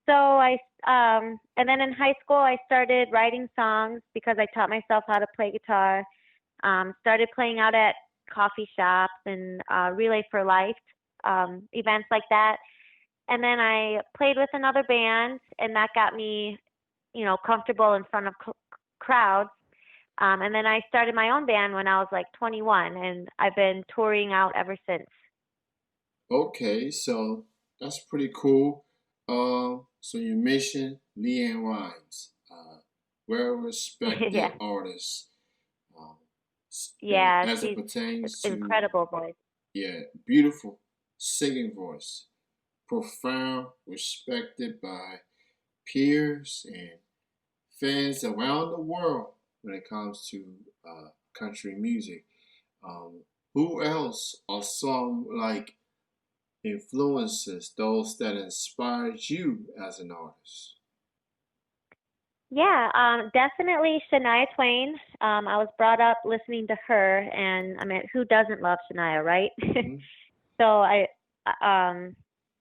So and then in high school, I started writing songs because I taught myself how to play guitar. Started playing out at coffee shops and Relay for Life events like that. And then I played with another band, and that got me, comfortable in front of crowds. And then I started my own band when I was like 21, and I've been touring out ever since. Okay, so that's pretty cool. So you mentioned Leanne Rhymes, well-respected Yeah, artist, um, and yeah, as it she's pertains to incredible voice. yeah, beautiful singing voice, profound, respected by peers and fans around the world when it comes to country music. Um, who else are some like influences, those that inspired you as an artist? Yeah, definitely Shania Twain. I was brought up listening to her, and I mean, who doesn't love Shania, right? Hmm. So um,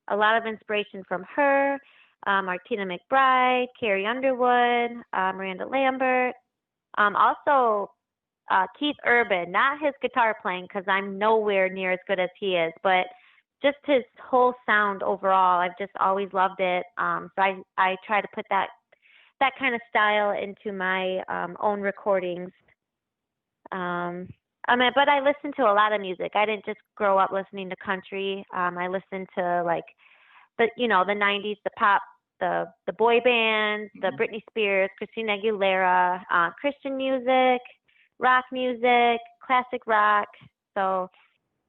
a lot of inspiration from her, Martina McBride, Carrie Underwood, Miranda Lambert. Also, Keith Urban, not his guitar playing because I'm nowhere near as good as he is, but just his whole sound overall. I've just always loved it. So I try to put that kind of style into my own recordings. I mean, but I listen to a lot of music. I didn't just grow up listening to country. I listened to like the '90s, the pop, the boy bands, the Hmm. Britney Spears, Christina Aguilera, Christian music, rock music, classic rock. So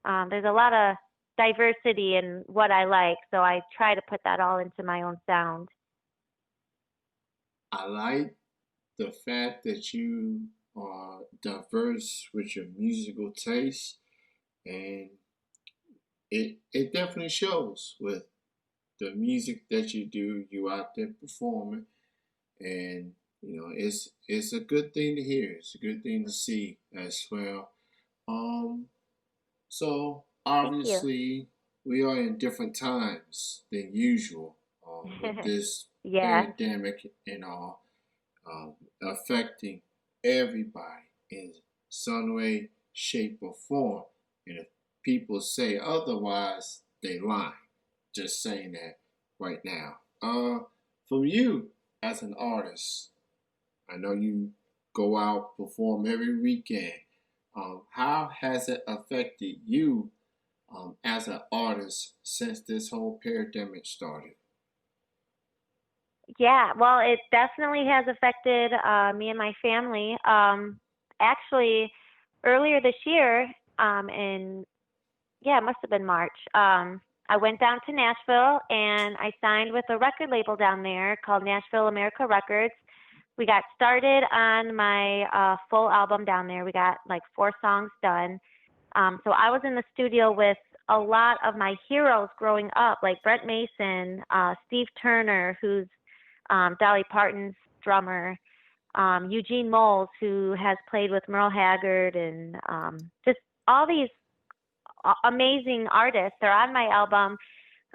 there's a lot of diversity in what I like. So I try to put that all into my own sound. I like the fact that you are diverse with your musical taste, and it definitely shows with the music that you do. You out there performing, and it's a good thing to hear. It's a good thing to see as well. Um, so Thank you. obviously we are in different times than usual with this Yeah. pandemic and all affecting everybody in some way, shape, or form. And if people say otherwise, they lie. Just saying that right now. From you as an artist, I know you go out perform every weekend. How has it affected you as an artist since this whole pandemic started? Yeah, well, it definitely has affected me and my family. Actually, earlier this year, in yeah, it must have been March. I went down to Nashville and I signed with a record label down there called Nashville America Records. We got started on my full album down there. We got like 4 songs done. So I was in the studio with a lot of my heroes growing up, like Brent Mason, Steve Turner, who's Dolly Parton's drummer, Eugene Moles, who has played with Merle Haggard, and just all these amazing artists. They're on my album.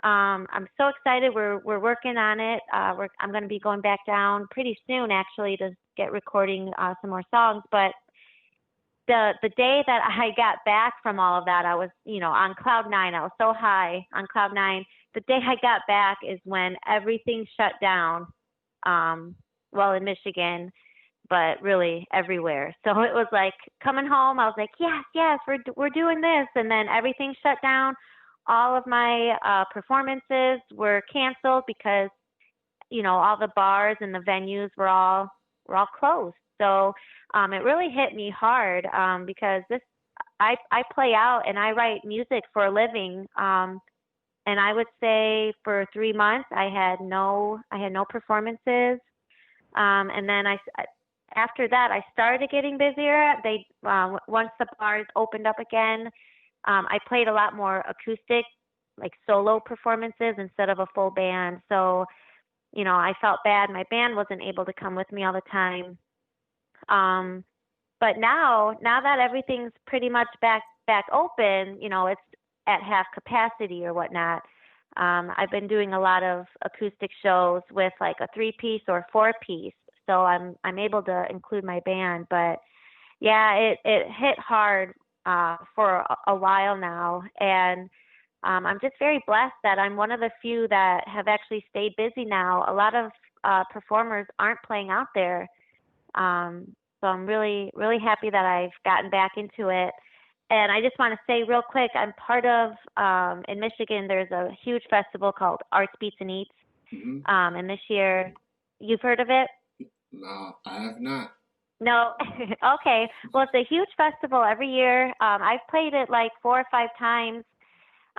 I'm so excited. We're working on it. I'm going to be going back down pretty soon, actually, to get recording some more songs. But the day that I got back from all of that, I was, on cloud nine. I was so high on cloud nine. The day I got back is when everything shut down. Um, well, in Michigan, but really everywhere. So it was like coming home. I was like, yes, yes, we're doing this, and then everything shut down. All of my performances were canceled because all the bars and the venues were all closed. So it really hit me hard because this I play out and I write music for a living. And I would say for 3 months I had no performances. And then after that I started getting busier. Once the bars opened up again, I played a lot more acoustic, like solo performances instead of a full band. So I felt bad. My band wasn't able to come with me all the time. Um, but now that everything's pretty much back open, it's at half capacity or whatnot. I've been doing a lot of acoustic shows with like a three-piece or four-piece, so I'm able to include my band. But yeah, it hit hard for a while now, and I'm just very blessed that I'm one of the few that have actually stayed busy now. A lot of performers aren't playing out there, so I'm really, really happy that I've gotten back into it. And I just want to say real quick, I'm part of, in Michigan, there's a huge festival called Arts, Beats, and Eats. Mm-hmm. And this year, you've heard of it? No, I have not. No? Okay. Well, it's a huge festival every year. I've played it like 4 or 5 times.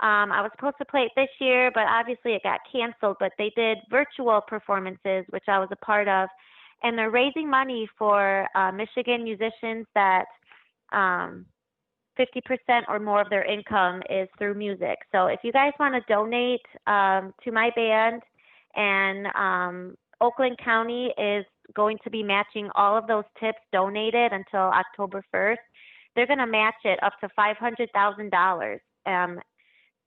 I was supposed to play it this year, but obviously it got canceled. But they did virtual performances, which I was a part of, and they're raising money for Michigan musicians that um, 50% or more of their income is through music. So if you guys want to donate to my band, and Oakland County is going to be matching all of those tips donated until October 1st. They're going to match it up to $500,000.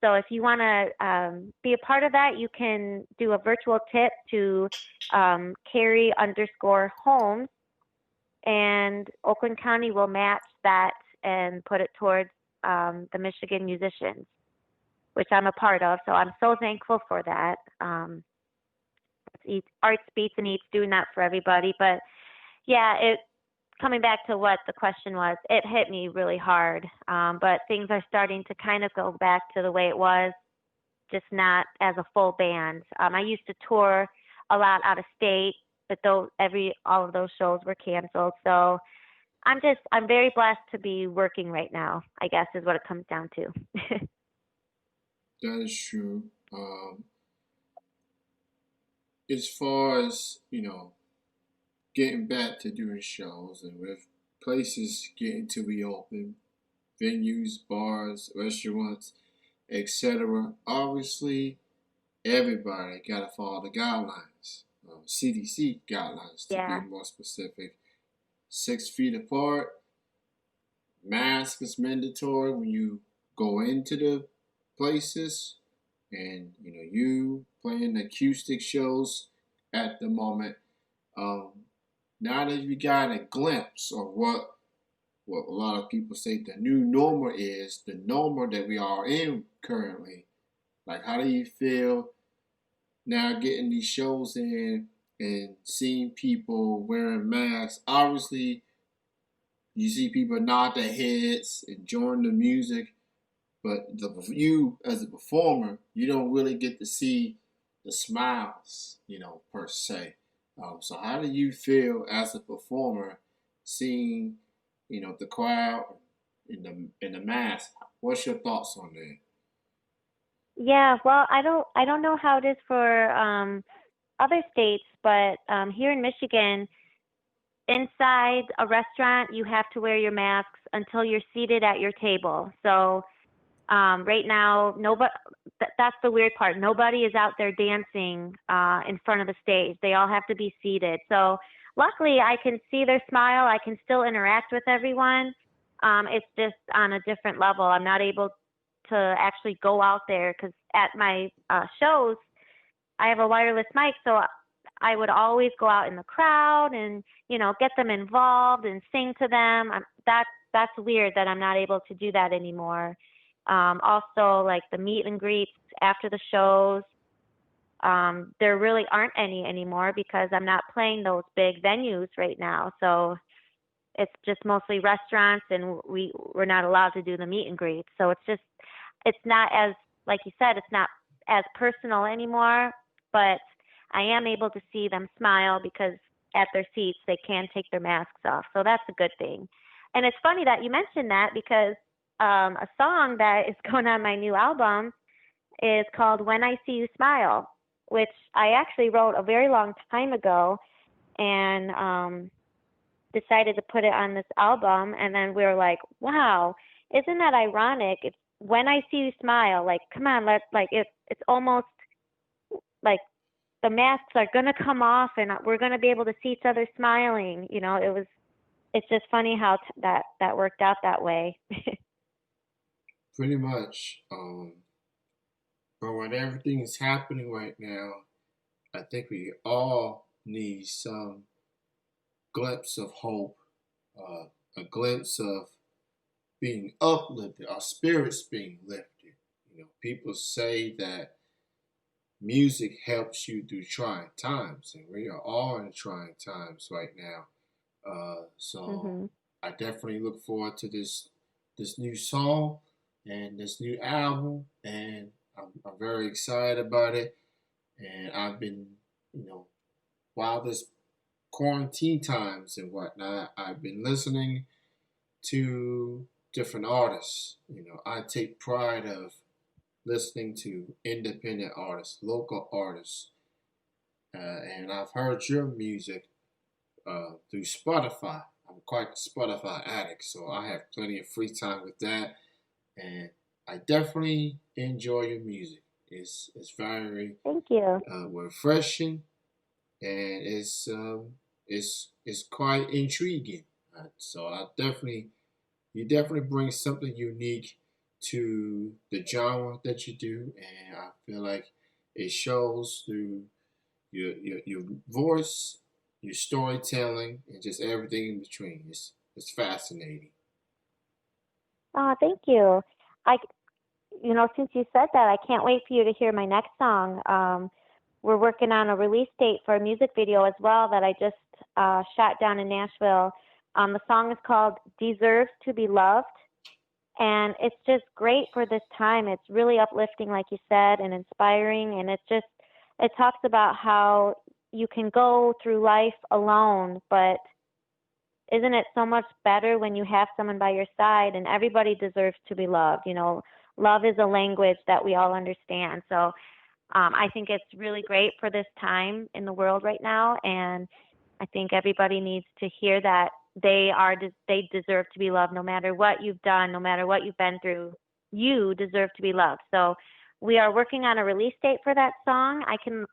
So if you want to be a part of that, you can do a virtual tip to Kari underscore Holmes, and Oakland County will match that and put it towards the Michigan musicians, which I'm a part of. So I'm so thankful for that. Arts Beats and Eats doing that for everybody. But yeah, it coming back to what the question was, it hit me really hard. But things are starting to kind of go back to the way it was, just not as a full band. I used to tour a lot out of state, but all of those shows were canceled. So I'm very blessed to be working right now, I guess is what it comes down to. That is true. As far as getting back to doing shows and with places getting to be open, venues, bars, restaurants, etc. Obviously, everybody got to follow the guidelines, CDC guidelines to be Yeah. more specific. 6 feet apart, mask is mandatory when you go into the places, and you playing acoustic shows at the moment. Um, Now that you got a glimpse of what a lot of people say the new normal is, the normal that we are in currently, like how do you feel now getting these shows in and seeing people wearing masks? Obviously, you see people nod their heads, enjoying the music, but you as a performer, you don't really get to see the smiles, per se. So how do you feel as a performer seeing, the crowd in the mask? What's your thoughts on that? Yeah, well, I don't know how it is for other states, but here in Michigan, inside a restaurant, you have to wear your masks until you're seated at your table. So right now, nobody. That's the weird part. Nobody is out there dancing in front of the stage. They all have to be seated. So luckily, I can see their smile. I can still interact with everyone. It's just on a different level. I'm not able to actually go out there because at my shows, I have a wireless mic, so I would always go out in the crowd and get them involved and sing to them. That's weird that I'm not able to do that anymore. Also, like the meet and greets after the shows, there really aren't any anymore because I'm not playing those big venues right now. So it's just mostly restaurants, and we're not allowed to do the meet and greets. So it's not as, like you said, it's not as personal anymore. But I am able to see them smile because at their seats they can take their masks off. So that's a good thing. And it's funny that you mentioned that because a song that is going on my new album is called "When I See You Smile," which I actually wrote a very long time ago, and decided to put it on this album. And then we were like, wow, isn't that ironic? It's "When I See You Smile." Like, come on, let's like it's almost like the masks are gonna come off, and we're gonna be able to see each other smiling. It's just funny how that worked out that way. Pretty much. But with everything that's happening right now, I think we all need some glimpse of hope, uh, a glimpse of being uplifted, our spirits being lifted. You know, people say that music helps you through trying times, and we are all in trying times right now. So Mhm. I definitely look forward to this new song and this new album, and I'm very excited about it. And I've been, you know, while this quarantine times and whatnot, I've been listening to different artists. You know, I take pride of listening to independent artists, local artists, and I've heard your music through Spotify. I'm quite a Spotify addict, so I have plenty of free time with that, and I definitely enjoy your music. It's very Thank you. refreshing, and it's quite intriguing. So I definitely you definitely bring something unique to the genre that you do, and I feel like it shows through your voice, your storytelling, and just everything in between. It's fascinating. Oh, thank you. I, since you said that, I can't wait for you to hear my next song. We're working on a release date for a music video as well that I just shot down in Nashville. The song is called "Deserves to Be Loved," and it's just great for this time. It's really uplifting, like you said, and inspiring. And it talks about how you can go through life alone, but isn't it so much better when you have someone by your side? And everybody deserves to be loved. Love is a language that we all understand. So I think it's really great for this time in the world right now, and I think everybody needs to hear that they deserve to be loved no matter what you've done, no matter what you've been through. You deserve to be loved. So we are working on a release date for that song. I can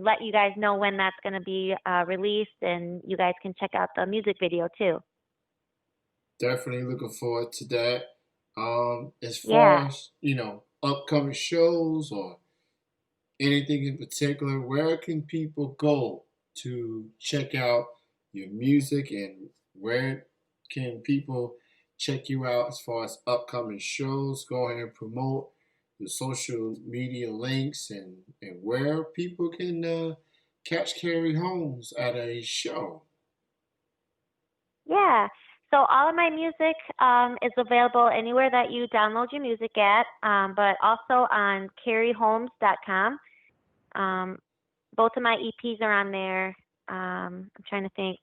let you guys know when that's going to be released, and you guys can check out the music video too. Definitely looking forward to that. As Yeah. far as upcoming shows or anything in particular, where can people go to check out your music, and where can people check you out as far as upcoming shows? Go ahead and promote the social media links, and where people can catch Kari Holmes at a show. Yeah. So all of my music is available anywhere that you download your music at, but also on kariholmes.com. Um, both of my EPs are on there. I'm trying to think.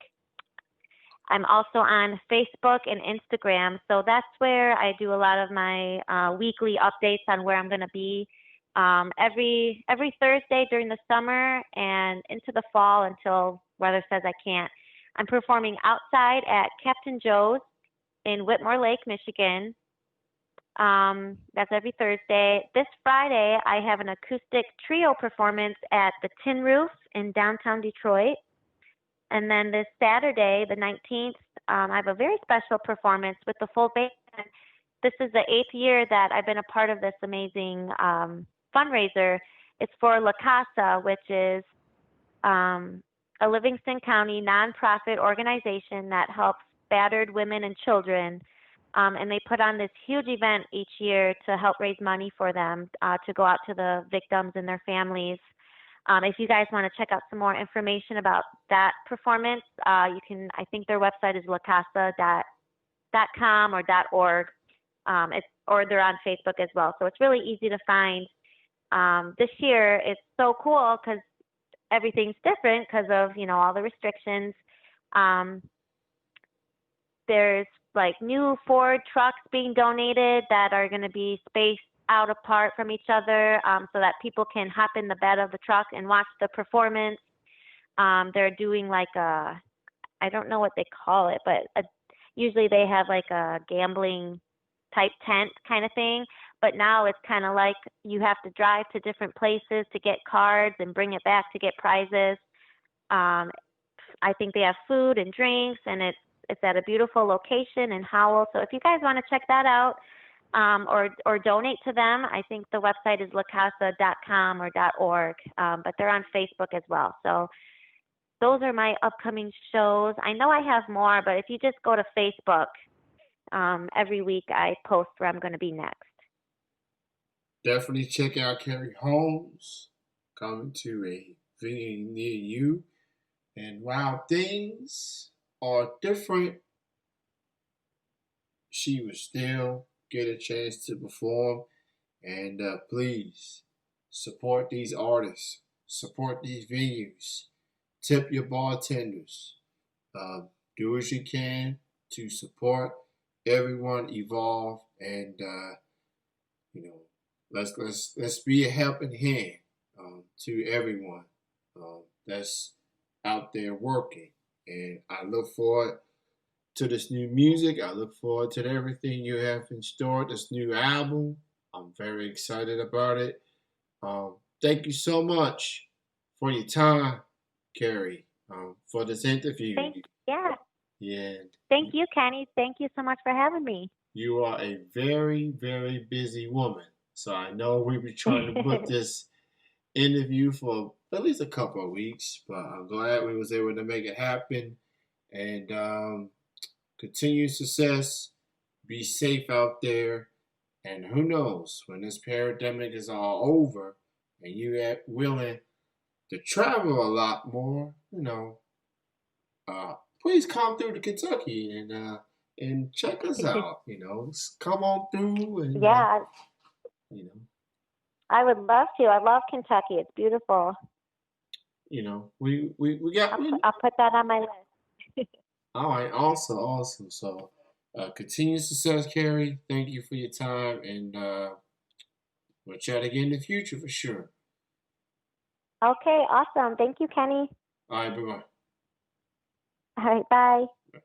I'm also on Facebook and Instagram, so that's where I do a lot of my weekly updates on where I'm going to be every Thursday during the summer and into the fall until weather says I can't. I'm performing outside at Captain Joe's in Whitmore Lake, Michigan. That's every Thursday. This Friday, I have an acoustic trio performance at the Tin Roof in downtown Detroit. And then this Saturday, the 19th, I have a very special performance with the full band. This is the 8th year that I've been a part of this amazing fundraiser. It's for La Casa, which is a Livingston County nonprofit organization that helps battered women and children. And they put on this huge event each year to help raise money for them to go out to the victims and their families. If you guys want to check out some more information about that performance, you can. I think their website is lacasa.com or .org. Or they're on Facebook as well. So it's really easy to find. This year it's so cool because everything's different because of all the restrictions. Um, there's like new Ford trucks being donated that are going to be spaced out apart from each other so that people can hop in the bed of the truck and watch the performance. They're doing like I don't know what they call it, but usually they have like a gambling type tent kind of thing. But now it's kind of like you have to drive to different places to get cards and bring it back to get prizes. Um, I think they have food and drinks, and it's at a beautiful location in Howell. So if you guys want to check that out, or donate to them. I think the website is lacasa.com or .org, but they're on Facebook as well. So those are my upcoming shows. I know I have more, but if you just go to Facebook, every week I post where I'm going to be next. Definitely check out Kari Holmes coming to a venue near you. And while things are different, she will still get a chance to perform. And please support these artists, support these venues, tip your bartenders, uh, do what you can to support everyone evolve, and you know, let's be a helping hand to everyone that's out there working. And I look forward to this new music. I look forward to everything you have in store. This new album. I'm very excited about it. Thank you so much for your time, Kari, for this interview. Yeah. Yeah, Thank you, Kenny. Thank you so much for having me. you are a very, very busy woman. So I know we were trying to put this interview for at least a couple of weeks, but I'm glad we was able to make it happen. And continued success. Be safe out there. And who knows, when this pandemic is all over and you are willing to travel a lot more, uh, please come through to Kentucky and check us out. Come on through and Yeah, you know, I would love to. I love Kentucky. It's beautiful. we got. I'll put that on my list. All right, awesome. So, continued success, Kari. Thank you for your time, and we'll chat again in the future for sure. Okay, awesome. Thank you, Kenny. All right, bye bye. All right, bye.